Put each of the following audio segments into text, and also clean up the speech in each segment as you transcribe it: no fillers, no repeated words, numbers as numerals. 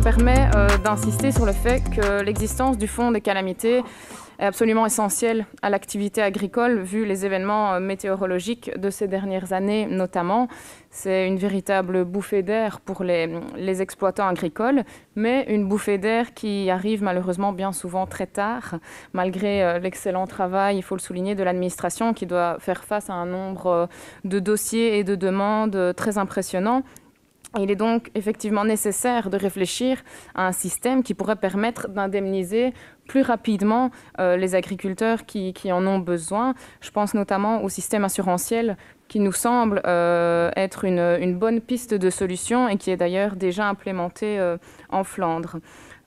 me permet d'insister sur le fait que l'existence du fonds des calamités est absolument essentielle à l'activité agricole, vu les événements météorologiques de ces dernières années notamment. C'est une véritable bouffée d'air pour les exploitants agricoles, mais une bouffée d'air qui arrive malheureusement bien souvent très tard, malgré l'excellent travail, il faut le souligner, de l'administration qui doit faire face à un nombre de dossiers et de demandes très impressionnants. Il est donc effectivement nécessaire de réfléchir à un système qui pourrait permettre d'indemniser plus rapidement les agriculteurs qui en ont besoin. Je pense notamment au système assurantiel qui nous semble être une bonne piste de solution et qui est d'ailleurs déjà implémentée en Flandre.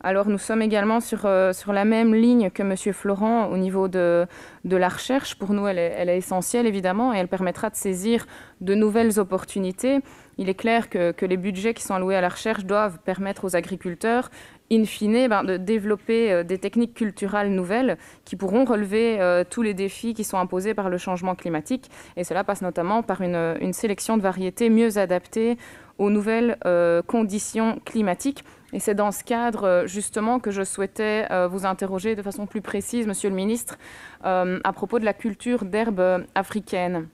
Alors nous sommes également sur la même ligne que M. Florent au niveau de la recherche. Pour nous, elle est essentielle évidemment et elle permettra de saisir de nouvelles opportunités. Il est clair que les budgets qui sont alloués à la recherche doivent permettre aux agriculteurs, in fine, de développer des techniques culturales nouvelles qui pourront relever tous les défis qui sont imposés par le changement climatique. Et cela passe notamment par une sélection de variétés mieux adaptées aux nouvelles conditions climatiques. Et c'est dans ce cadre, justement, que je souhaitais vous interroger de façon plus précise, Monsieur le Ministre, à propos de la culture d'herbes africaines.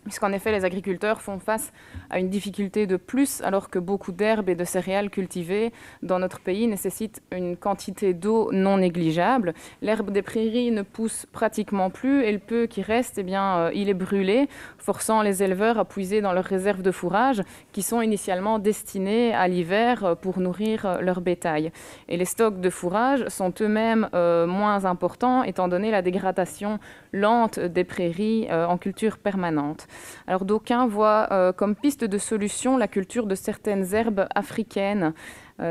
Puisqu'en effet, les agriculteurs font face à une difficulté de plus, alors que beaucoup d'herbes et de céréales cultivées dans notre pays nécessitent une quantité d'eau non négligeable. L'herbe des prairies ne pousse pratiquement plus et le peu qui reste, il est brûlé, forçant les éleveurs à puiser dans leurs réserves de fourrage qui sont initialement destinées à l'hiver pour nourrir leur bétail. Et les stocks de fourrage sont eux-mêmes moins importants, étant donné la dégradation lente des prairies en culture permanente. Alors d'aucuns voient comme piste de solution la culture de certaines herbes africaines.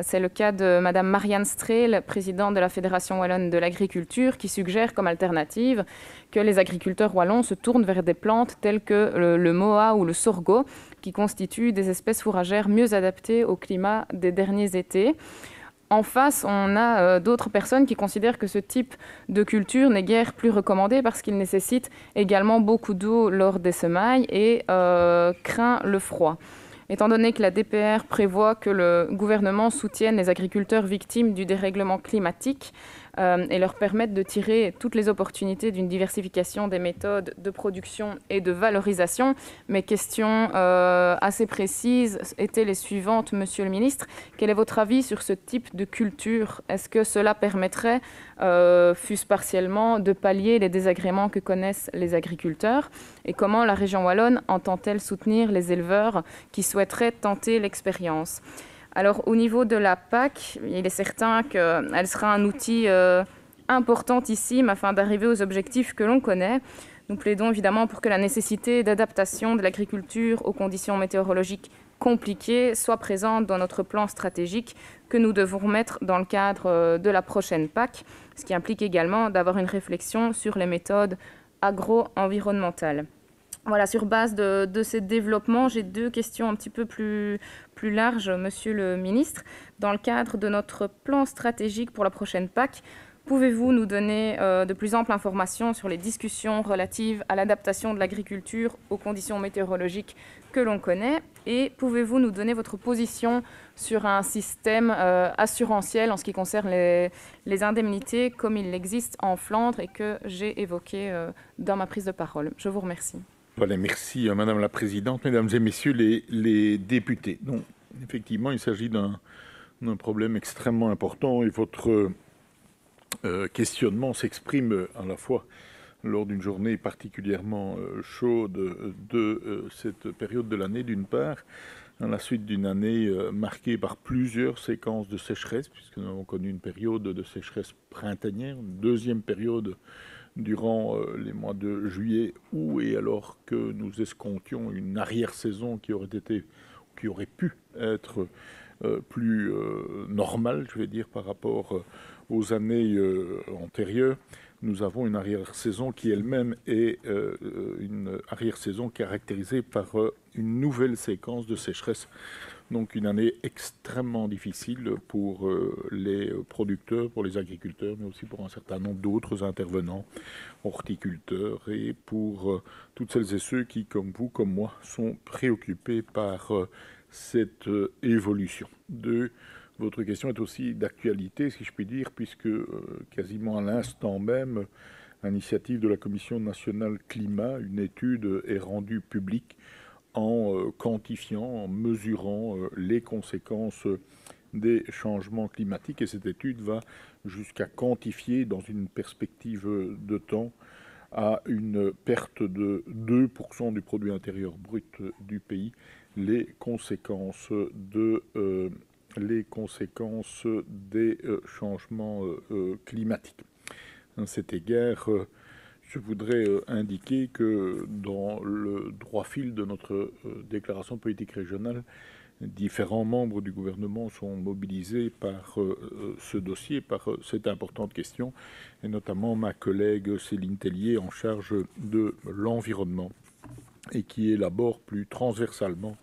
C'est le cas de Madame Marianne Streel, présidente de la Fédération wallonne de l'agriculture, qui suggère comme alternative que les agriculteurs wallons se tournent vers des plantes telles que le moa ou le sorgho, qui constituent des espèces fourragères mieux adaptées au climat des derniers étés. En face, on a d'autres personnes qui considèrent que ce type de culture n'est guère plus recommandé parce qu'il nécessite également beaucoup d'eau lors des semailles et craint le froid. Étant donné que la DPR prévoit que le gouvernement soutienne les agriculteurs victimes du dérèglement climatique et leur permette de tirer toutes les opportunités d'une diversification des méthodes de production et de valorisation, mes questions assez précises étaient les suivantes, Monsieur le Ministre. Quel est votre avis sur ce type de culture? Est-ce que cela permettrait, fût-ce partiellement, de pallier les désagréments que connaissent les agriculteurs? Et comment la région wallonne entend-elle soutenir les éleveurs qui souhaiteraient tenter l'expérience? Alors, au niveau de la PAC, il est certain qu'elle sera un outil importantissime afin d'arriver aux objectifs que l'on connaît. Nous plaidons évidemment pour que la nécessité d'adaptation de l'agriculture aux conditions météorologiques compliquées soit présente dans notre plan stratégique que nous devons mettre dans le cadre de la prochaine PAC, ce qui implique également d'avoir une réflexion sur les méthodes agro-environnementales. Voilà, sur base de ces développements, j'ai deux questions un petit peu plus larges, Monsieur le Ministre. Dans le cadre de notre plan stratégique pour la prochaine PAC, pouvez-vous nous donner de plus amples informations sur les discussions relatives à l'adaptation de l'agriculture aux conditions météorologiques que l'on connaît? Et pouvez-vous nous donner votre position sur un système assurantiel en ce qui concerne les indemnités comme il existe en Flandre et que j'ai évoqué dans ma prise de parole? Je vous remercie. Voilà, merci Madame la Présidente, Mesdames et Messieurs les députés. Donc, effectivement, il s'agit d'un problème extrêmement important et votre questionnement s'exprime à la fois lors d'une journée particulièrement chaude de cette période de l'année, d'une part, à la suite d'une année marquée par plusieurs séquences de sécheresse, puisque nous avons connu une période de sécheresse printanière, une deuxième période durant les mois de juillet, août, et alors que nous escomptions une arrière-saison qui aurait pu être plus normale, je vais dire, par rapport aux années antérieures, nous avons une arrière-saison qui elle-même est une arrière-saison caractérisée par une nouvelle séquence de sécheresse. Donc une année extrêmement difficile pour les producteurs, pour les agriculteurs, mais aussi pour un certain nombre d'autres intervenants, horticulteurs, et pour toutes celles et ceux qui, comme vous, comme moi, sont préoccupés par cette évolution. Votre question est aussi d'actualité, si je puis dire, puisque quasiment à l'instant même, à l'initiative de la Commission nationale climat, une étude est rendue publique en quantifiant, en mesurant les conséquences des changements climatiques. Et cette étude va jusqu'à quantifier, dans une perspective de temps, à une perte de 2% du produit intérieur brut du pays, les conséquences des changements climatiques. À cet égard, je voudrais indiquer que dans le droit fil de notre déclaration de politique régionale, différents membres du gouvernement sont mobilisés par ce dossier, par cette importante question, et notamment ma collègue Céline Tellier en charge de l'environnement et qui élabore plus transversalement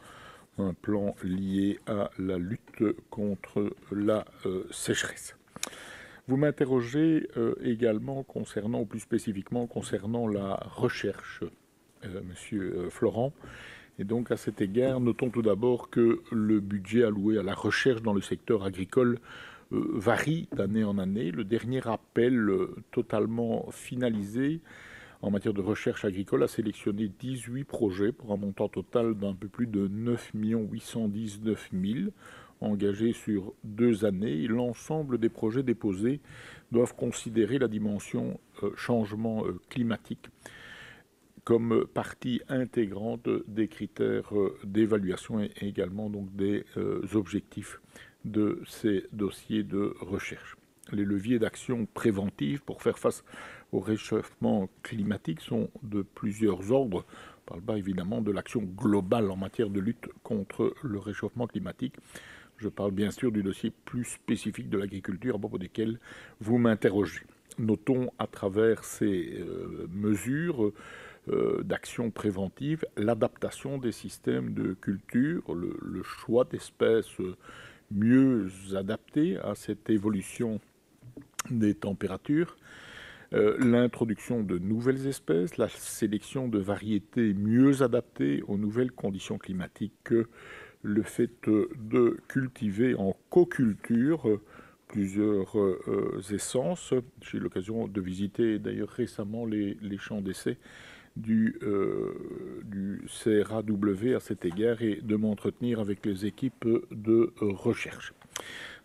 un plan lié à la lutte contre la sécheresse. Vous m'interrogez également concernant, ou plus spécifiquement concernant la recherche, Monsieur Florent. Et donc à cet égard, notons tout d'abord que le budget alloué à la recherche dans le secteur agricole varie d'année en année. Le dernier appel totalement finalisé en matière de recherche agricole a sélectionné 18 projets pour un montant total d'un peu plus de 9 819 000 engagés sur 2 années. L'ensemble des projets déposés doivent considérer la dimension changement climatique comme partie intégrante des critères d'évaluation et également donc des objectifs de ces dossiers de recherche. Les leviers d'action préventive pour faire face au réchauffement climatique sont de plusieurs ordres. On ne parle pas évidemment de l'action globale en matière de lutte contre le réchauffement climatique. Je parle bien sûr du dossier plus spécifique de l'agriculture à propos desquels vous m'interrogez. Notons à travers ces mesures d'action préventive, l'adaptation des systèmes de culture, le choix d'espèces mieux adaptées à cette évolution des températures, l'introduction de nouvelles espèces, la sélection de variétés mieux adaptées aux nouvelles conditions climatiques, que le fait de cultiver en coculture plusieurs essences. J'ai eu l'occasion de visiter d'ailleurs récemment les champs d'essai du CRAW à cet égard et de m'entretenir avec les équipes de recherche.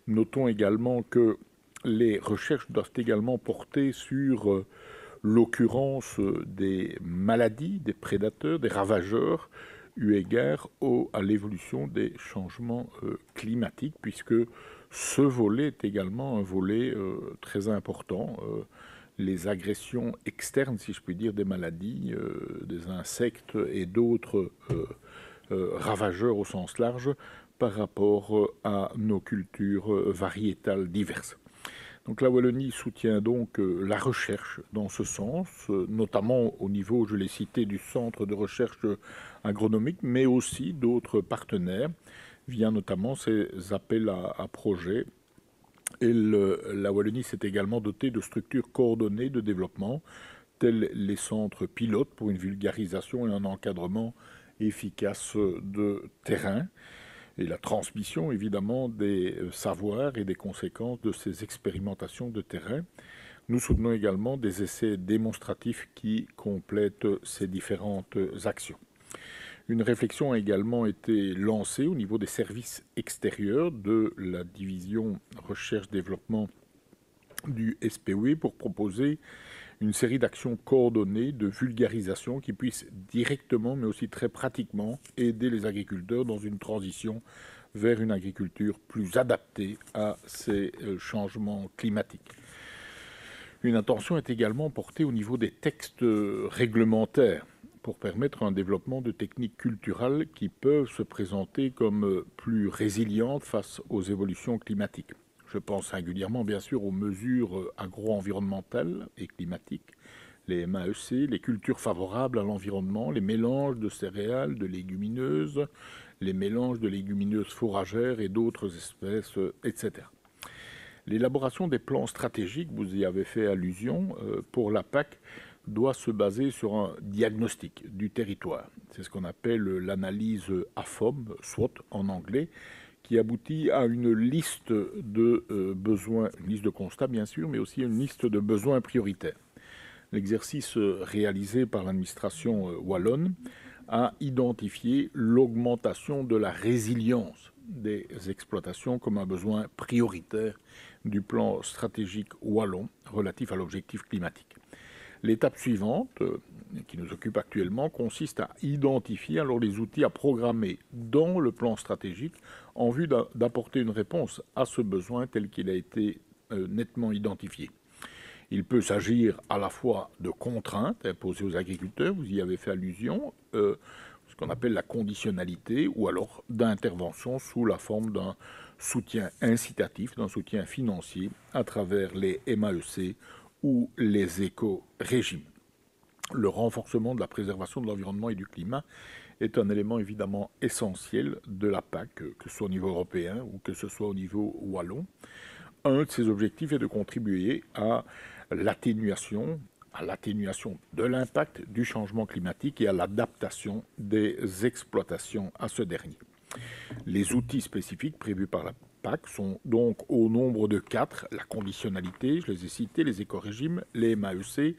Notons également que les recherches doivent également porter sur l'occurrence des maladies, des prédateurs, des ravageurs, eu égard à l'évolution des changements climatiques, puisque ce volet est également un volet très important. Les agressions externes, si je puis dire, des maladies, des insectes et d'autres ravageurs au sens large par rapport à nos cultures variétales diverses. Donc la Wallonie soutient donc la recherche dans ce sens, notamment au niveau, je l'ai cité, du Centre de recherche agronomique, mais aussi d'autres partenaires, via notamment ces appels à projets. Et la Wallonie s'est également dotée de structures coordonnées de développement, tels les centres pilotes pour une vulgarisation et un encadrement efficace de terrain, et la transmission évidemment des savoirs et des conséquences de ces expérimentations de terrain. Nous soutenons également des essais démonstratifs qui complètent ces différentes actions. Une réflexion a également été lancée au niveau des services extérieurs de la division recherche-développement du SPOE pour proposer une série d'actions coordonnées de vulgarisation qui puissent directement, mais aussi très pratiquement, aider les agriculteurs dans une transition vers une agriculture plus adaptée à ces changements climatiques. Une attention est également portée au niveau des textes réglementaires pour permettre un développement de techniques culturales qui peuvent se présenter comme plus résilientes face aux évolutions climatiques. Je pense singulièrement, bien sûr, aux mesures agro-environnementales et climatiques, les MAEC, les cultures favorables à l'environnement, les mélanges de céréales, de légumineuses, les mélanges de légumineuses fourragères et d'autres espèces, etc. L'élaboration des plans stratégiques, vous y avez fait allusion, pour la PAC, doit se baser sur un diagnostic du territoire. C'est ce qu'on appelle l'analyse AFOM, SWOT en anglais, qui aboutit à une liste de besoins, une liste de constats bien sûr, mais aussi une liste de besoins prioritaires. L'exercice réalisé par l'administration wallonne a identifié l'augmentation de la résilience des exploitations comme un besoin prioritaire du plan stratégique wallon relatif à l'objectif climatique. L'étape suivante, qui nous occupe actuellement, consiste à identifier alors les outils à programmer dans le plan stratégique en vue d'apporter une réponse à ce besoin tel qu'il a été nettement identifié. Il peut s'agir à la fois de contraintes imposées aux agriculteurs, vous y avez fait allusion, ce qu'on appelle la conditionnalité, ou alors d'intervention sous la forme d'un soutien incitatif, d'un soutien financier à travers les MAEC ou les éco-régimes. Le renforcement de la préservation de l'environnement et du climat est un élément évidemment essentiel de la PAC, que ce soit au niveau européen ou que ce soit au niveau wallon. Un de ses objectifs est de contribuer à l'atténuation de l'impact du changement climatique et à l'adaptation des exploitations à ce dernier. Les outils spécifiques prévus par la PAC sont donc au nombre de 4, la conditionnalité, je les ai cités, les éco-régimes, les MAEC,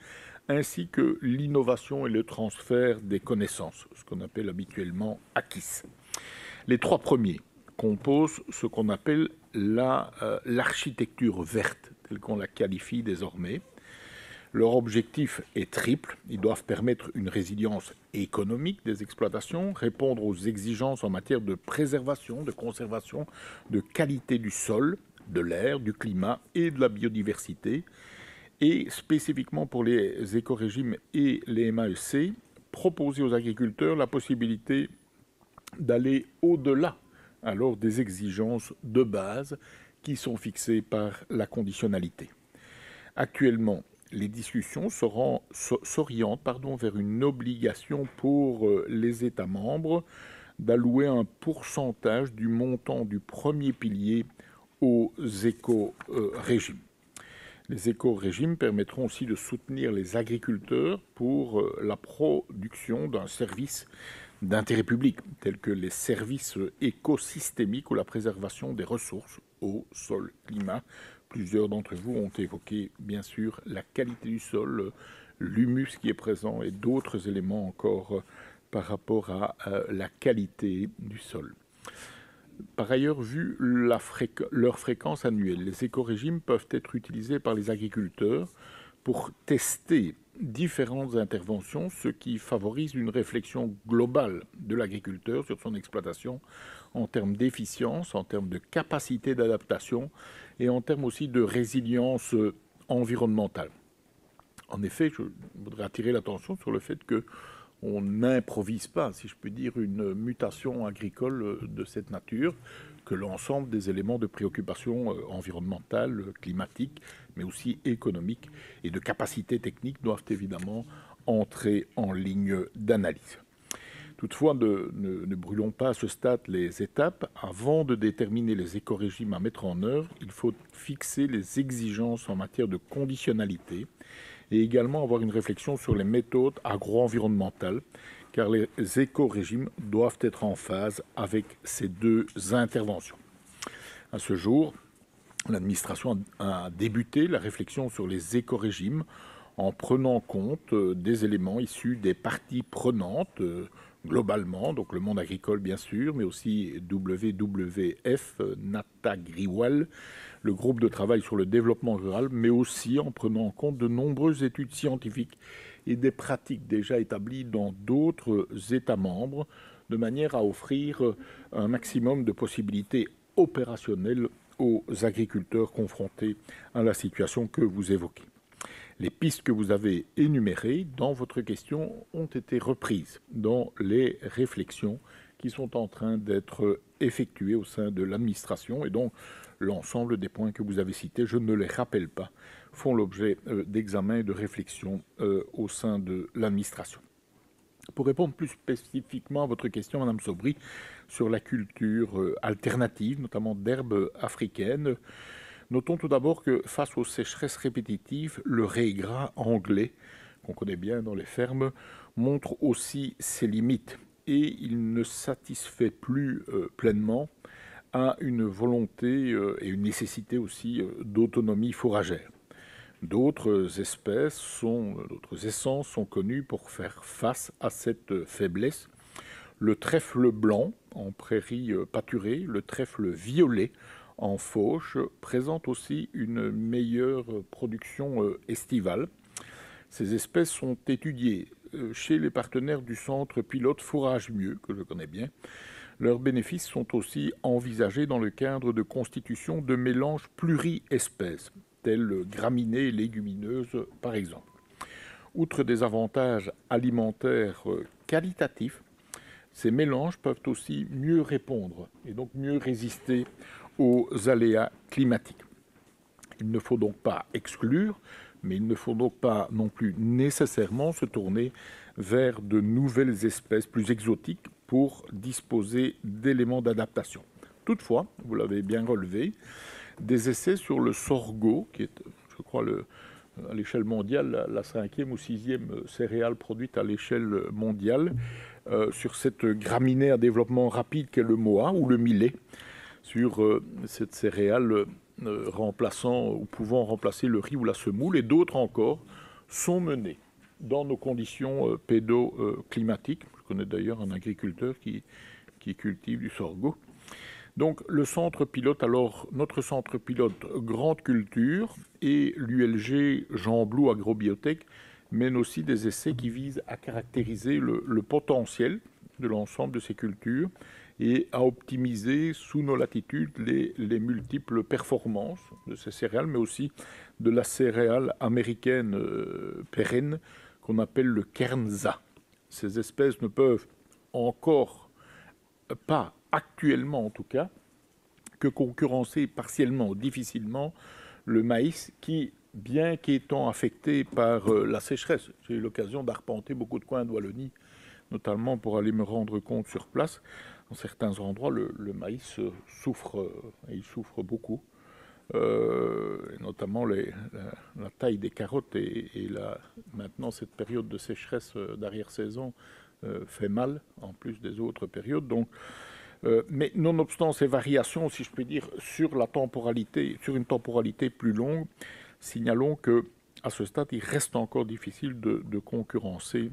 ainsi que l'innovation et le transfert des connaissances, ce qu'on appelle habituellement ACIS. Les 3 premiers composent ce qu'on appelle l'architecture verte, telle qu'on la qualifie désormais. Leur objectif est triple. Ils doivent permettre une résilience économique des exploitations, répondre aux exigences en matière de préservation, de conservation, de qualité du sol, de l'air, du climat et de la biodiversité. Et spécifiquement pour les éco-régimes et les MAEC, proposer aux agriculteurs la possibilité d'aller au-delà alors des exigences de base qui sont fixées par la conditionnalité. Actuellement, les discussions s'orientent vers une obligation pour les États membres d'allouer un pourcentage du montant du premier pilier aux éco-régimes. Les éco-régimes permettront aussi de soutenir les agriculteurs pour la production d'un service d'intérêt public, tels que les services écosystémiques ou la préservation des ressources, eau, sol, climat. Plusieurs d'entre vous ont évoqué, bien sûr, la qualité du sol, l'humus qui est présent et d'autres éléments encore par rapport à la qualité du sol. Par ailleurs, vu leur fréquence annuelle, les éco-régimes peuvent être utilisés par les agriculteurs pour tester différentes interventions, ce qui favorise une réflexion globale de l'agriculteur sur son exploitation en termes d'efficience, en termes de capacité d'adaptation et en termes aussi de résilience environnementale. En effet, je voudrais attirer l'attention sur le fait qu'on n'improvise pas, si je peux dire, une mutation agricole de cette nature, que l'ensemble des éléments de préoccupation environnementale, climatique, mais aussi économique et de capacité technique doivent évidemment entrer en ligne d'analyse. Toutefois, ne brûlons pas à ce stade les étapes. Avant de déterminer les éco-régimes à mettre en œuvre, il faut fixer les exigences en matière de conditionnalité et également avoir une réflexion sur les méthodes agro-environnementales, car les éco-régimes doivent être en phase avec ces deux interventions. À ce jour, l'administration a débuté la réflexion sur les éco-régimes en prenant compte des éléments issus des parties prenantes, globalement, donc le monde agricole bien sûr, mais aussi WWF, Natagriwal, le groupe de travail sur le développement rural, mais aussi en prenant en compte de nombreuses études scientifiques et des pratiques déjà établies dans d'autres États membres, de manière à offrir un maximum de possibilités opérationnelles aux agriculteurs confrontés à la situation que vous évoquez. Les pistes que vous avez énumérées dans votre question ont été reprises dans les réflexions qui sont en train d'être effectuées au sein de l'administration et donc l'ensemble des points que vous avez cités, je ne les rappelle pas, font l'objet d'examen et de réflexion au sein de l'administration. Pour répondre plus spécifiquement à votre question, Madame Sobry, sur la culture alternative, notamment d'herbes africaines, notons tout d'abord que face aux sécheresses répétitives, le raie gras anglais, qu'on connaît bien dans les fermes, montre aussi ses limites et il ne satisfait plus pleinement a une volonté et une nécessité aussi d'autonomie fourragère. D'autres essences sont connues pour faire face à cette faiblesse. Le trèfle blanc en prairie pâturée, le trèfle violet en fauche présentent aussi une meilleure production estivale. Ces espèces sont étudiées chez les partenaires du centre pilote Fourrage Mieux, que je connais bien. Leurs bénéfices sont aussi envisagés dans le cadre de constitution de mélanges pluri-espèces, tels graminées et légumineuses par exemple. Outre des avantages alimentaires qualitatifs, ces mélanges peuvent aussi mieux répondre et donc mieux résister aux aléas climatiques. Il ne faut donc pas exclure, mais il ne faut donc pas non plus nécessairement se tourner vers de nouvelles espèces plus exotiques pour disposer d'éléments d'adaptation. Toutefois, vous l'avez bien relevé, des essais sur le sorgho, qui est, je crois, à l'échelle mondiale, la 5e ou 6e céréale produite à l'échelle mondiale, sur cette graminée à développement rapide qu'est le moa ou le millet, sur cette céréale remplaçant ou pouvant remplacer le riz ou la semoule, et d'autres encore sont menées dans nos conditions pédoclimatiques. Je connais d'ailleurs un agriculteur qui cultive du sorgho. Donc le centre pilote, notre centre pilote Grande Culture et l'ULG Jean Blou Agrobiotech mènent aussi des essais qui visent à caractériser le potentiel de l'ensemble de ces cultures et à optimiser sous nos latitudes les multiples performances de ces céréales, mais aussi de la céréale américaine pérenne qu'on appelle le Kernza. Ces espèces ne peuvent encore pas, actuellement en tout cas, que concurrencer partiellement ou difficilement le maïs qui, bien qu'étant affecté par la sécheresse, j'ai eu l'occasion d'arpenter beaucoup de coins de Wallonie, notamment pour aller me rendre compte sur place. Dans certains endroits, le maïs souffre, et il souffre beaucoup, notamment la taille des carottes et maintenant cette période de sécheresse d'arrière-saison fait mal, en plus des autres périodes. Donc, mais nonobstant ces variations, si je puis dire, sur une temporalité plus longue, signalons que à ce stade, il reste encore difficile de concurrencer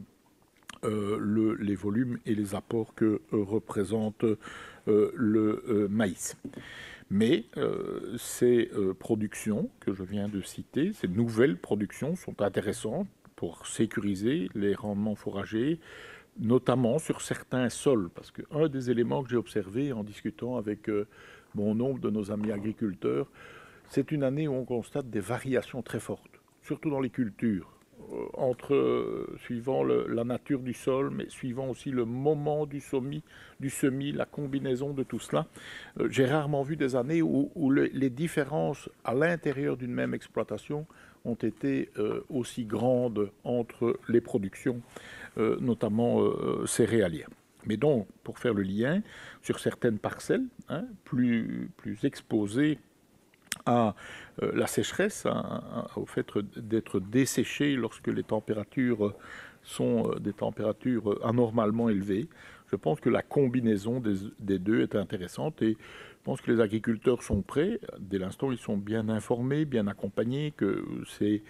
les volumes et les apports que représente le maïs. Mais ces productions que je viens de citer, ces nouvelles productions sont intéressantes pour sécuriser les rendements fourragers, notamment sur certains sols, parce qu'un des éléments que j'ai observé en discutant avec bon nombre de nos amis agriculteurs, c'est une année où on constate des variations très fortes, surtout dans les cultures, suivant la nature du sol, mais suivant aussi le moment du semis, la combinaison de tout cela. J'ai rarement vu des années où les différences à l'intérieur d'une même exploitation ont été aussi grandes entre les productions, notamment céréalières. Mais donc, pour faire le lien, sur certaines parcelles plus exposées à la sécheresse, au fait d'être desséchées lorsque les températures sont des températures anormalement élevées, je pense que la combinaison des deux est intéressante et je pense que les agriculteurs sont prêts, dès l'instant où ils sont bien informés, bien accompagnés, que ces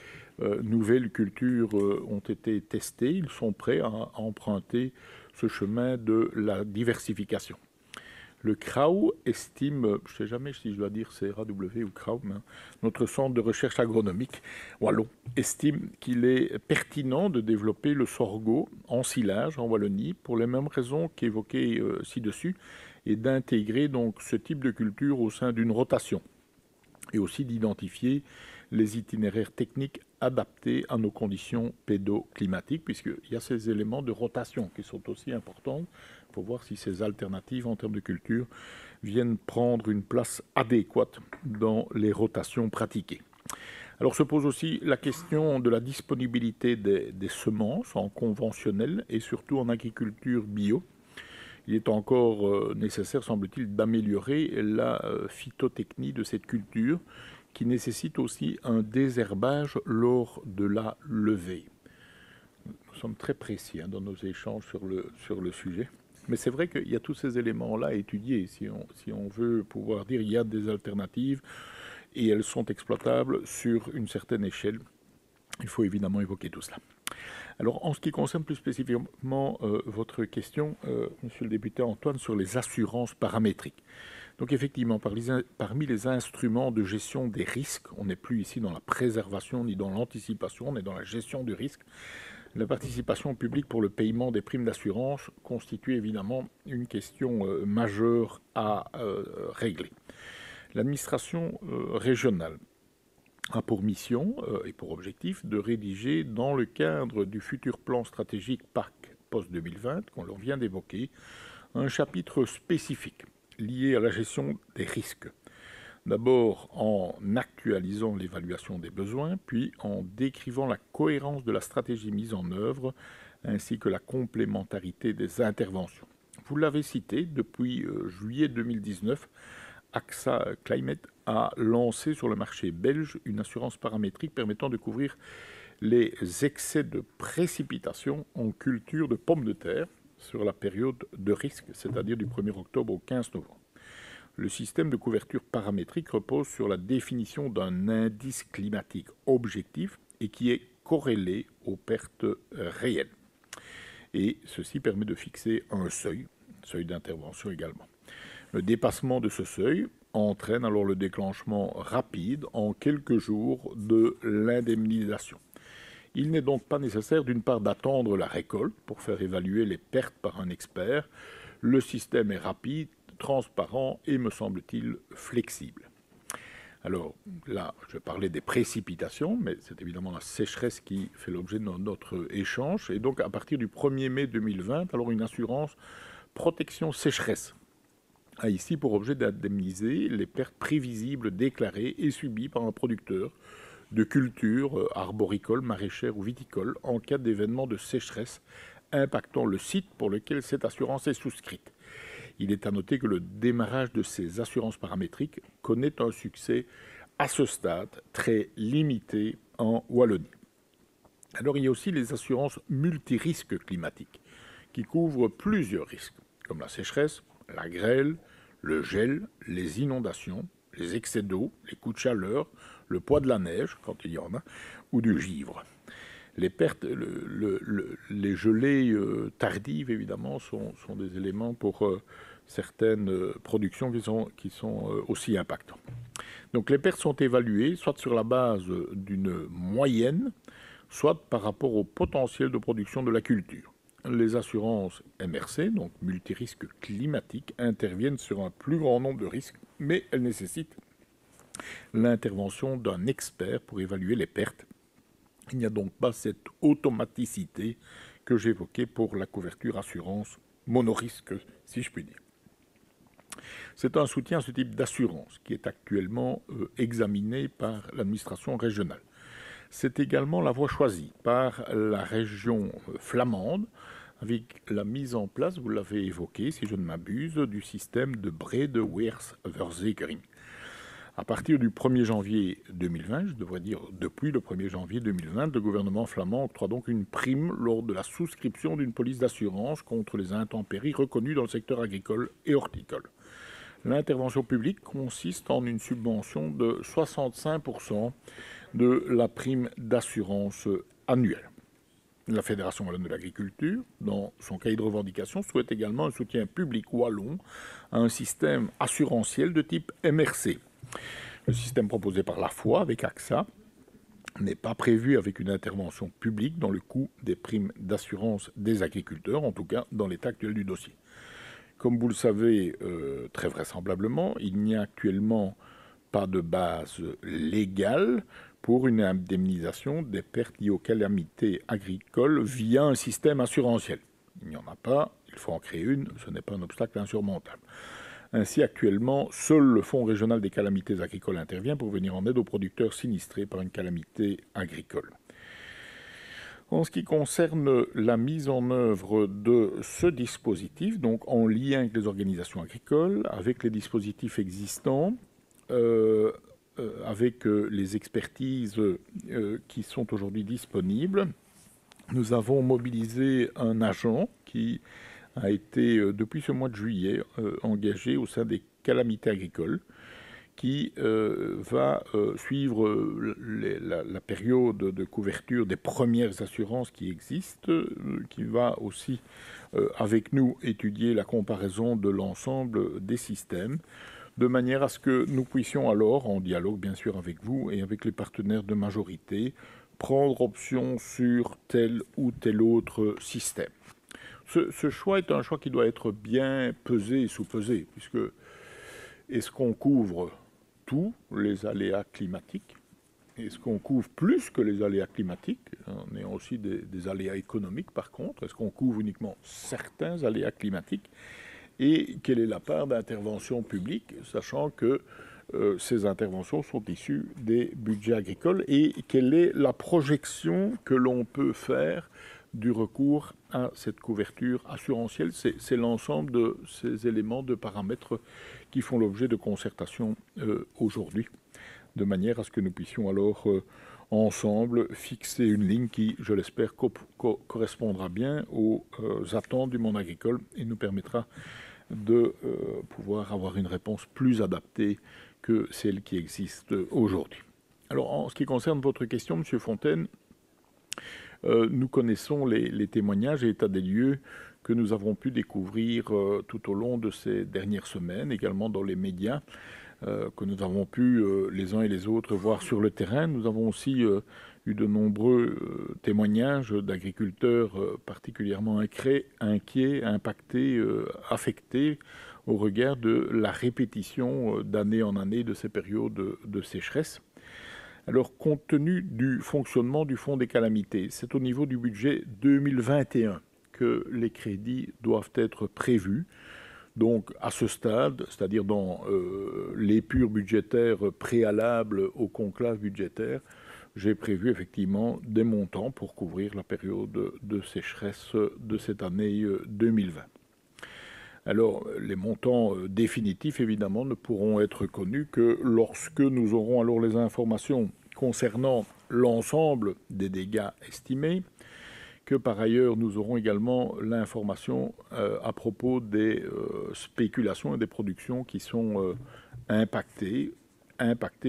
nouvelles cultures ont été testées, ils sont prêts à emprunter ce chemin de la diversification. Le CRAO estime, je ne sais jamais si je dois dire CRAW ou CRAO, mais notre centre de recherche agronomique wallon estime qu'il est pertinent de développer le sorgho en silage en Wallonie pour les mêmes raisons qu'évoquées ci-dessus et d'intégrer donc ce type de culture au sein d'une rotation et aussi d'identifier les itinéraires techniques adaptés à nos conditions pédoclimatiques, puisqu'il y a ces éléments de rotation qui sont aussi importants pour voir si ces alternatives en termes de culture viennent prendre une place adéquate dans les rotations pratiquées. Alors se pose aussi la question de la disponibilité des semences en conventionnel et surtout en agriculture bio. Il est encore nécessaire, semble-t-il, d'améliorer la phytotechnie de cette culture qui nécessite aussi un désherbage lors de la levée. Nous sommes très précis dans nos échanges sur le sujet. Mais c'est vrai qu'il y a tous ces éléments-là à étudier si on veut pouvoir dire qu'il y a des alternatives et elles sont exploitables sur une certaine échelle. Il faut évidemment évoquer tout cela. Alors, en ce qui concerne plus spécifiquement votre question, monsieur le député Antoine, sur les assurances paramétriques. Donc, effectivement, parmi les instruments de gestion des risques, on n'est plus ici dans la préservation ni dans l'anticipation, on est dans la gestion du risque. La participation publique pour le paiement des primes d'assurance constitue évidemment une question majeure à régler. L'administration régionale a pour mission et pour objectif de rédiger, dans le cadre du futur plan stratégique PAC post-2020, qu'on leur vient d'évoquer, un chapitre spécifique lié à la gestion des risques. D'abord en actualisant l'évaluation des besoins, puis en décrivant la cohérence de la stratégie mise en œuvre, ainsi que la complémentarité des interventions. Vous l'avez cité, depuis juillet 2019, AXA Climate a lancé sur le marché belge une assurance paramétrique permettant de couvrir les excès de précipitation en culture de pommes de terre sur la période de risque, c'est-à-dire du 1er octobre au 15 novembre. Le système de couverture paramétrique repose sur la définition d'un indice climatique objectif et qui est corrélé aux pertes réelles. Et ceci permet de fixer un seuil d'intervention également. Le dépassement de ce seuil entraîne alors le déclenchement rapide en quelques jours de l'indemnisation. Il n'est donc pas nécessaire d'une part d'attendre la récolte pour faire évaluer les pertes par un expert. Le système est rapide, transparent et, me semble-t-il, flexible. Alors là, je parlais des précipitations, mais c'est évidemment la sécheresse qui fait l'objet de notre échange. Et donc à partir du 1er mai 2020, alors une assurance protection sécheresse a ici pour objet d'indemniser les pertes prévisibles déclarées et subies par un producteur de cultures arboricoles, maraîchères ou viticoles en cas d'événement de sécheresse impactant le site pour lequel cette assurance est souscrite. Il est à noter que le démarrage de ces assurances paramétriques connaît un succès à ce stade très limité en Wallonie. Alors il y a aussi les assurances multirisques climatiques qui couvrent plusieurs risques comme la sécheresse, la grêle, le gel, les inondations, les excès d'eau, les coups de chaleur, le poids de la neige, quand il y en a, ou du givre. Les pertes, les gelées tardives, évidemment, sont des éléments pour certaines productions qui sont aussi impactantes. Donc les pertes sont évaluées soit sur la base d'une moyenne, soit par rapport au potentiel de production de la culture. Les assurances MRC, donc multirisques climatiques, interviennent sur un plus grand nombre de risques, mais elles nécessitent l'intervention d'un expert pour évaluer les pertes. Il n'y a donc pas cette automaticité que j'évoquais pour la couverture assurance monorisque, si je puis dire. C'est un soutien à ce type d'assurance qui est actuellement examiné par l'administration régionale. C'est également la voie choisie par la région flamande avec la mise en place, vous l'avez évoqué, si je ne m'abuse, du système de Bredeweersverzekering. À partir du 1er janvier 2020, je devrais dire depuis le 1er janvier 2020, le gouvernement flamand octroie donc une prime lors de la souscription d'une police d'assurance contre les intempéries reconnues dans le secteur agricole et horticole. L'intervention publique consiste en une subvention de 65% de la prime d'assurance annuelle. La Fédération wallonne de l'agriculture, dans son cahier de revendication, souhaite également un soutien public wallon à un système assurantiel de type MRC. Le système proposé par la FOI avec AXA n'est pas prévu avec une intervention publique dans le coût des primes d'assurance des agriculteurs, en tout cas dans l'état actuel du dossier. Comme vous le savez très vraisemblablement, il n'y a actuellement pas de base légale pour une indemnisation des pertes liées aux calamités agricoles via un système assurantiel. Il n'y en a pas, il faut en créer une, ce n'est pas un obstacle insurmontable. Ainsi, actuellement, seul le Fonds régional des calamités agricoles intervient pour venir en aide aux producteurs sinistrés par une calamité agricole. En ce qui concerne la mise en œuvre de ce dispositif, donc en lien avec les organisations agricoles, avec les dispositifs existants, avec les expertises qui sont aujourd'hui disponibles, nous avons mobilisé un agent qui a été, depuis ce mois de juillet, engagé au sein des calamités agricoles, qui va suivre la période de couverture des premières assurances qui existent, qui va aussi, avec nous, étudier la comparaison de l'ensemble des systèmes, de manière à ce que nous puissions alors, en dialogue bien sûr avec vous et avec les partenaires de majorité, prendre option sur tel ou tel autre système. Ce choix est un choix qui doit être bien pesé et sous-pesé, puisque est-ce qu'on couvre tous les aléas climatiques? Est-ce qu'on couvre plus que les aléas climatiques, en ayant aussi des aléas économiques par contre? Est-ce qu'on couvre uniquement certains aléas climatiques? Et quelle est la part d'intervention publique, sachant que ces interventions sont issues des budgets agricoles, et quelle est la projection que l'on peut faire du recours à cette couverture assurantielle? C'est l'ensemble de ces éléments, de paramètres qui font l'objet de concertation aujourd'hui, de manière à ce que nous puissions alors ensemble fixer une ligne qui, je l'espère, correspondra bien aux attentes du monde agricole et nous permettra de pouvoir avoir une réponse plus adaptée que celle qui existe aujourd'hui. Alors, en ce qui concerne votre question, M. Fontaine, nous connaissons les témoignages et états des lieux que nous avons pu découvrir tout au long de ces dernières semaines, également dans les médias, que nous avons pu les uns et les autres voir sur le terrain. Nous avons aussi eu de nombreux témoignages d'agriculteurs particulièrement inquiets, impactés, affectés au regard de la répétition d'année en année de ces périodes de sécheresse. Alors, compte tenu du fonctionnement du Fonds des calamités, c'est au niveau du budget 2021 que les crédits doivent être prévus. Donc, à ce stade, c'est-à-dire dans l'épure budgétaire préalable au conclave budgétaire, j'ai prévu effectivement des montants pour couvrir la période de sécheresse de cette année 2020. Alors, les montants définitifs, évidemment, ne pourront être connus que lorsque nous aurons alors les informations concernant l'ensemble des dégâts estimés, que par ailleurs nous aurons également l'information à propos des spéculations et des productions qui sont impactées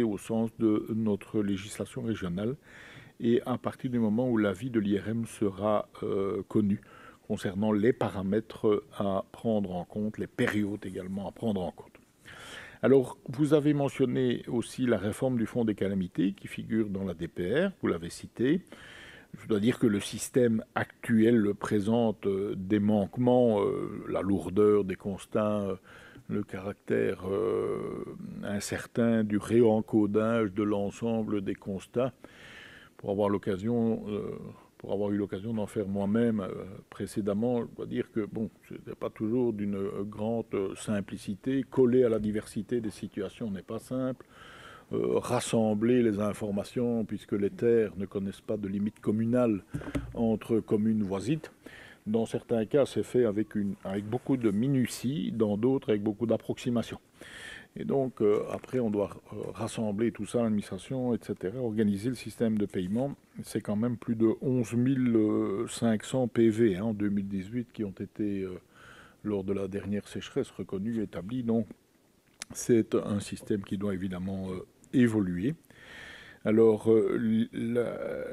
au sens de notre législation régionale, et à partir du moment où l'avis de l'IRM sera connu concernant les paramètres à prendre en compte, les périodes également à prendre en compte. Alors, vous avez mentionné aussi la réforme du Fonds des calamités qui figure dans la DPR, vous l'avez cité. Je dois dire que le système actuel présente des manquements, la lourdeur des constats, le caractère incertain du réencodage de l'ensemble des constats. Pour avoir eu l'occasion d'en faire moi-même précédemment, je dois dire que bon, ce n'est pas toujours d'une grande simplicité. Coller à la diversité des situations n'est pas simple. Rassembler les informations, puisque les terres ne connaissent pas de limite communale entre communes voisines. Dans certains cas, c'est fait avec beaucoup de minutie, dans d'autres avec beaucoup d'approximation. Et donc, après, on doit rassembler tout ça, l'administration, etc., organiser le système de paiement. C'est quand même plus de 11 500 PV en 2018 qui ont été, lors de la dernière sécheresse, reconnus, établis. Donc, c'est un système qui doit évidemment évoluer. Alors,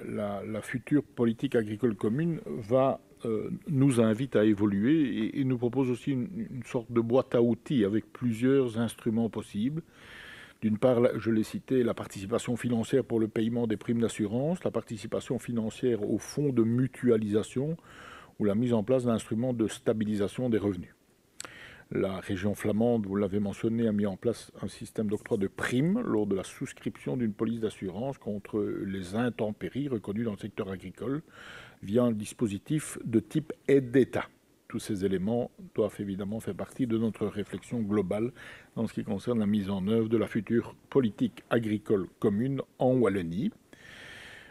la future politique agricole commune nous invite à évoluer et nous propose aussi une sorte de boîte à outils avec plusieurs instruments possibles. D'une part, je l'ai cité, la participation financière pour le paiement des primes d'assurance, la participation financière au fonds de mutualisation ou la mise en place d'instruments de stabilisation des revenus. La région flamande, vous l'avez mentionné, a mis en place un système d'octroi de primes lors de la souscription d'une police d'assurance contre les intempéries reconnues dans le secteur agricole via un dispositif de type aide d'État. Tous ces éléments doivent évidemment faire partie de notre réflexion globale en ce qui concerne la mise en œuvre de la future politique agricole commune en Wallonie.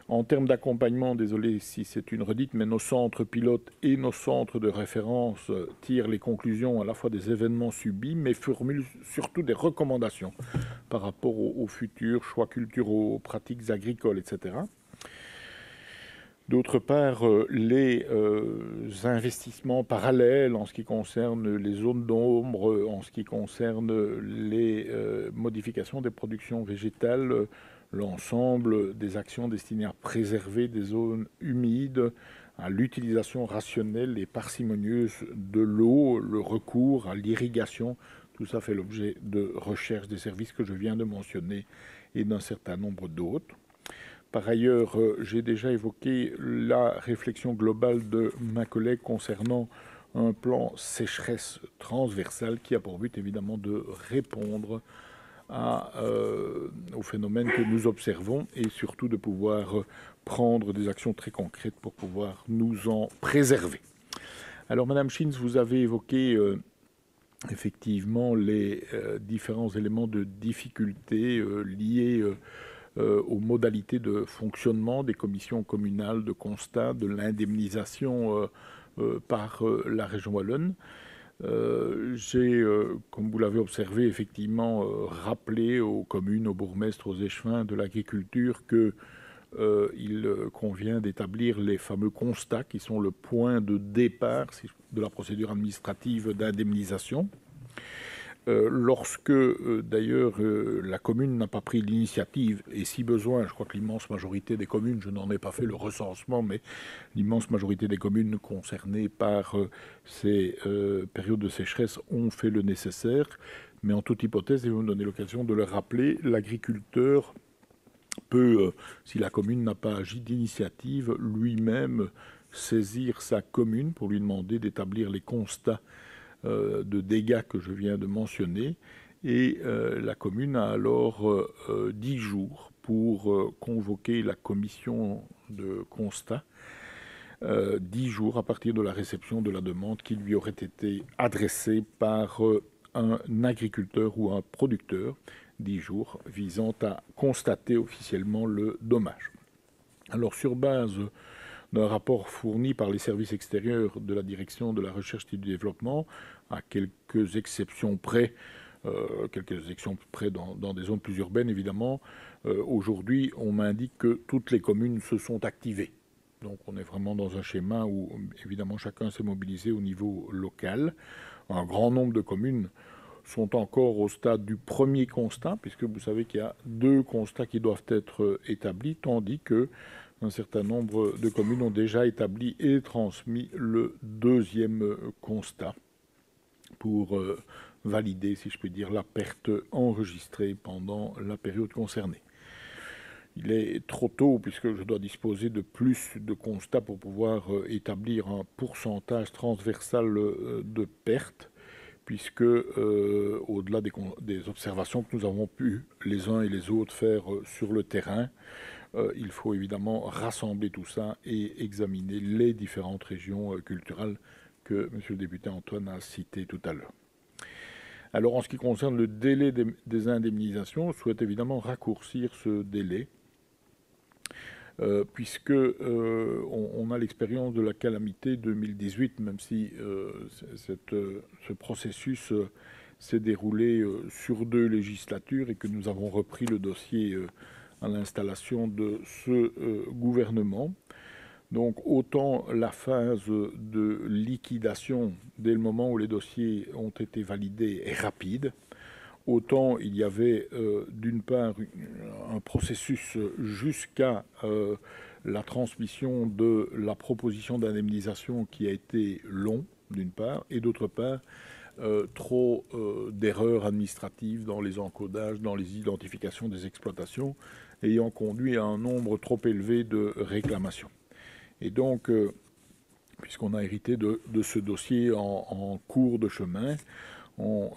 En termes d'accompagnement, désolé si c'est une redite, mais nos centres pilotes et nos centres de référence tirent les conclusions à la fois des événements subis, mais formulent surtout des recommandations par rapport aux futurs choix culturaux, aux pratiques agricoles, etc. D'autre part, les investissements parallèles en ce qui concerne les zones d'ombre, en ce qui concerne les modifications des productions végétales, l'ensemble des actions destinées à préserver des zones humides, à l'utilisation rationnelle et parcimonieuse de l'eau, le recours à l'irrigation, tout ça fait l'objet de recherches des services que je viens de mentionner et d'un certain nombre d'autres. Par ailleurs, j'ai déjà évoqué la réflexion globale de ma collègue concernant un plan sécheresse transversal qui a pour but évidemment de répondre aux phénomènes que nous observons et surtout de pouvoir prendre des actions très concrètes pour pouvoir nous en préserver. Alors, Madame Schins, vous avez évoqué effectivement les différents éléments de difficulté liés aux modalités de fonctionnement des commissions communales de constat de l'indemnisation par la région wallonne. J'ai, comme vous l'avez observé, effectivement rappelé aux communes, aux bourgmestres, aux échevins de l'agriculture que il convient d'établir les fameux constats qui sont le point de départ de la procédure administrative d'indemnisation. Lorsque d'ailleurs la commune n'a pas pris l'initiative, et si besoin, je crois que l'immense majorité des communes, je n'en ai pas fait le recensement, mais l'immense majorité des communes concernées par ces périodes de sécheresse ont fait le nécessaire. Mais en toute hypothèse, et vous me donnez l'occasion de le rappeler, l'agriculteur peut, si la commune n'a pas agi d'initiative, lui-même saisir sa commune pour lui demander d'établir les constats de dégâts que je viens de mentionner. Et la commune a alors 10 jours pour convoquer la commission de constat, 10 jours à partir de la réception de la demande qui lui aurait été adressée par un agriculteur ou un producteur, 10 jours visant à constater officiellement le dommage. Alors, sur base d'un rapport fourni par les services extérieurs de la direction de la recherche et du développement, à quelques exceptions près dans des zones plus urbaines évidemment, aujourd'hui on m'indique que toutes les communes se sont activées. Donc on est vraiment dans un schéma où évidemment chacun s'est mobilisé au niveau local. Un grand nombre de communes sont encore au stade du premier constat, puisque vous savez qu'il y a 2 constats qui doivent être établis, tandis que un certain nombre de communes ont déjà établi et transmis le 2e constat pour valider, si je puis dire, la perte enregistrée pendant la période concernée. Il est trop tôt puisque je dois disposer de plus de constats pour pouvoir établir un pourcentage transversal de pertes, puisque au-delà des observations que nous avons pu les uns et les autres faire sur le terrain, il faut évidemment rassembler tout ça et examiner les différentes régions culturelles que M. le député Antoine a citées tout à l'heure. Alors, en ce qui concerne le délai des indemnisations, je souhaite évidemment raccourcir ce délai, puisque on a l'expérience de la calamité 2018, même si ce processus s'est déroulé sur 2 législatures et que nous avons repris le dossier à l'installation de ce gouvernement. Donc autant la phase de liquidation dès le moment où les dossiers ont été validés est rapide, autant il y avait d'une part un processus jusqu'à la transmission de la proposition d'indemnisation qui a été long d'une part, et d'autre part trop d'erreurs administratives dans les encodages, dans les identifications des exploitations, ayant conduit à un nombre trop élevé de réclamations. Et donc, puisqu'on a hérité de ce dossier en cours de chemin, on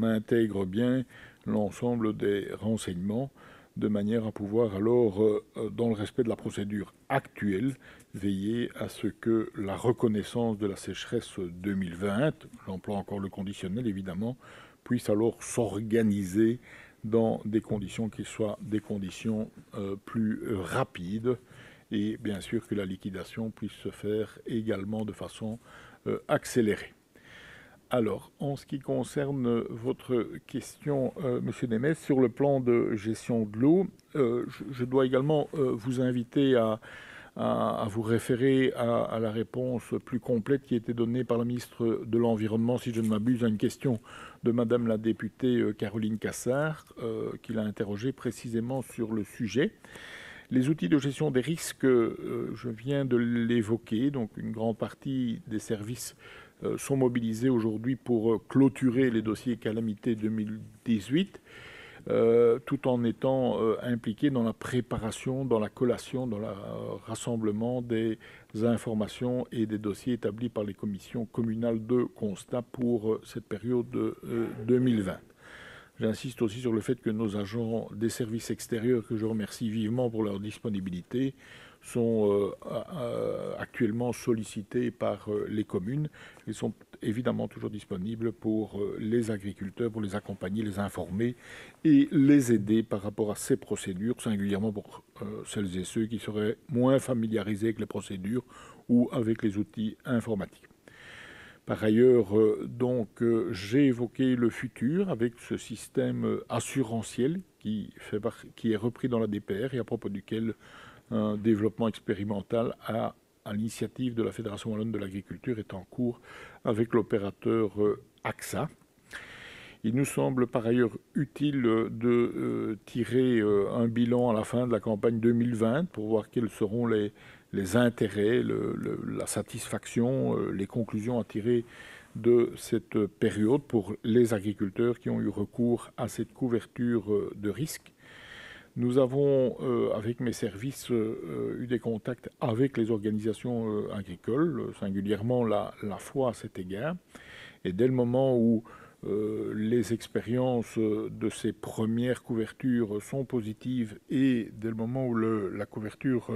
intègre bien l'ensemble des renseignements de manière à pouvoir alors, dans le respect de la procédure actuelle, veiller à ce que la reconnaissance de la sécheresse 2020, j'emploie encore le conditionnel évidemment, puisse alors s'organiser dans des conditions qui soient des conditions plus rapides, et bien sûr que la liquidation puisse se faire également de façon accélérée. Alors, en ce qui concerne votre question, Monsieur Nemes, sur le plan de gestion de l'eau, je dois également vous inviter à vous référer à la réponse plus complète qui a été donnée par la ministre de l'Environnement, si je ne m'abuse, à une question de Madame la députée Caroline Cassard, qui l'a interrogée précisément sur le sujet. Les outils de gestion des risques, je viens de l'évoquer, donc une grande partie des services sont mobilisés aujourd'hui pour clôturer les dossiers calamités 2018, tout en étant impliqués dans la préparation, dans la collation, dans le rassemblement des informations et des dossiers établis par les commissions communales de constat pour cette période 2020. J'insiste aussi sur le fait que nos agents des services extérieurs, que je remercie vivement pour leur disponibilité, sont actuellement sollicités par les communes et sont évidemment toujours disponibles pour les agriculteurs, pour les accompagner, les informer et les aider par rapport à ces procédures, singulièrement pour celles et ceux qui seraient moins familiarisés avec les procédures ou avec les outils informatiques. Par ailleurs, j'ai évoqué le futur avec ce système assurantiel qui est repris dans la DPR et à propos duquel un développement expérimental à l'initiative de la Fédération wallonne de l'agriculture est en cours avec l'opérateur AXA. Il nous semble par ailleurs utile de tirer un bilan à la fin de la campagne 2020 pour voir quels seront les intérêts, la satisfaction, les conclusions à tirer de cette période pour les agriculteurs qui ont eu recours à cette couverture de risque. Nous avons, avec mes services, eu des contacts avec les organisations agricoles, singulièrement la FOA à cet égard. Et dès le moment où les expériences de ces premières couvertures sont positives et dès le moment où la couverture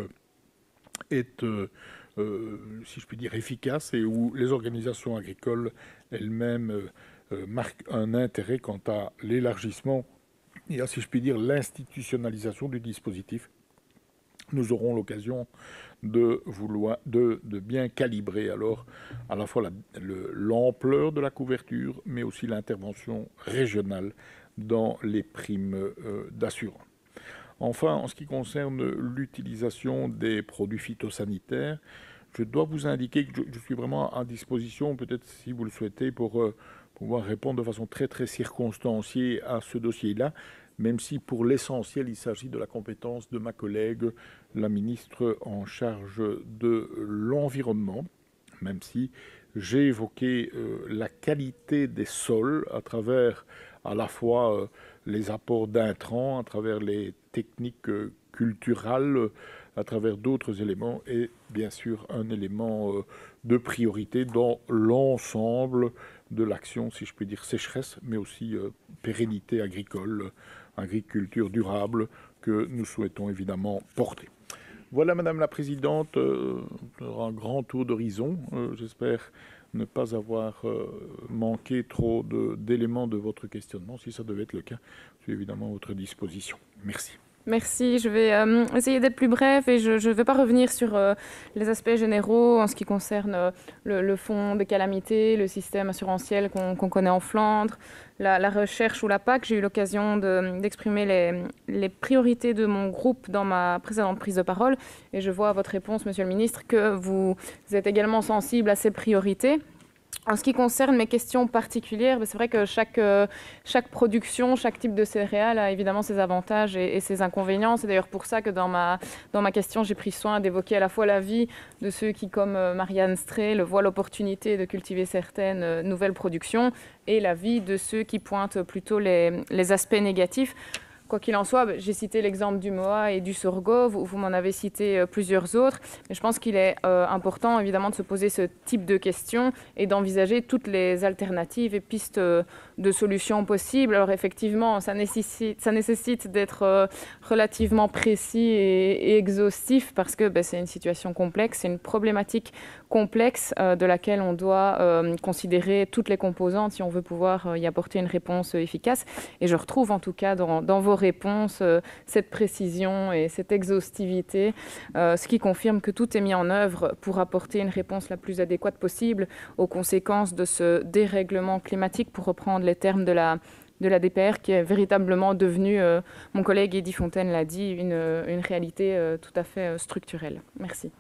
est, si je puis dire, efficace et où les organisations agricoles elles-mêmes marquent un intérêt quant à l'élargissement et à, si je puis dire, l'institutionnalisation du dispositif, nous aurons l'occasion de bien calibrer alors à la fois l'ampleur de la couverture, mais aussi l'intervention régionale dans les primes d'assurance. Enfin, en ce qui concerne l'utilisation des produits phytosanitaires, je dois vous indiquer que je suis vraiment à disposition, peut-être si vous le souhaitez, pour pouvoir répondre de façon très très circonstanciée à ce dossier-là, même si pour l'essentiel, il s'agit de la compétence de ma collègue, la ministre en charge de l'environnement, même si j'ai évoqué la qualité des sols à travers à la fois les apports d'intrants, à travers les techniques culturales, à travers d'autres éléments et bien sûr un élément de priorité dans l'ensemble de l'action, si je puis dire sécheresse, mais aussi pérennité agricole, agriculture durable que nous souhaitons évidemment porter. Voilà, Madame la Présidente, un grand tour d'horizon. J'espère ne pas avoir manqué trop d'éléments de votre questionnement. Si ça devait être le cas, je suis évidemment à votre disposition. Merci. Merci, je vais essayer d'être plus bref et je ne vais pas revenir sur les aspects généraux en ce qui concerne le fonds de calamité, le système assurantiel qu'on connaît en Flandre, la recherche ou la PAC. J'ai eu l'occasion d'exprimer les priorités de mon groupe dans ma précédente prise de parole et je vois à votre réponse, Monsieur le Ministre, que vous êtes également sensible à ces priorités. En ce qui concerne mes questions particulières, c'est vrai que chaque production, chaque type de céréales a évidemment ses avantages et ses inconvénients. C'est d'ailleurs pour ça que dans ma question, j'ai pris soin d'évoquer à la fois l'avis de ceux qui, comme Marianne Strey, voient l'opportunité de cultiver certaines nouvelles productions et l'avis de ceux qui pointent plutôt les aspects négatifs. Quoi qu'il en soit, j'ai cité l'exemple du Moa et du sorgho, vous m'en avez cité plusieurs autres, mais je pense qu'il est important évidemment de se poser ce type de questions et d'envisager toutes les alternatives et pistes de solutions possibles. Alors effectivement, ça nécessite d'être relativement précis et exhaustif parce que c'est une situation complexe, c'est une problématique complexe de laquelle on doit considérer toutes les composantes si on veut pouvoir y apporter une réponse efficace. Et je retrouve en tout cas dans vos réponses, cette précision et cette exhaustivité, ce qui confirme que tout est mis en œuvre pour apporter une réponse la plus adéquate possible aux conséquences de ce dérèglement climatique, pour reprendre les termes de la DPR, qui est véritablement devenue, mon collègue Eddy Fontaine l'a dit, une réalité tout à fait structurelle. Merci.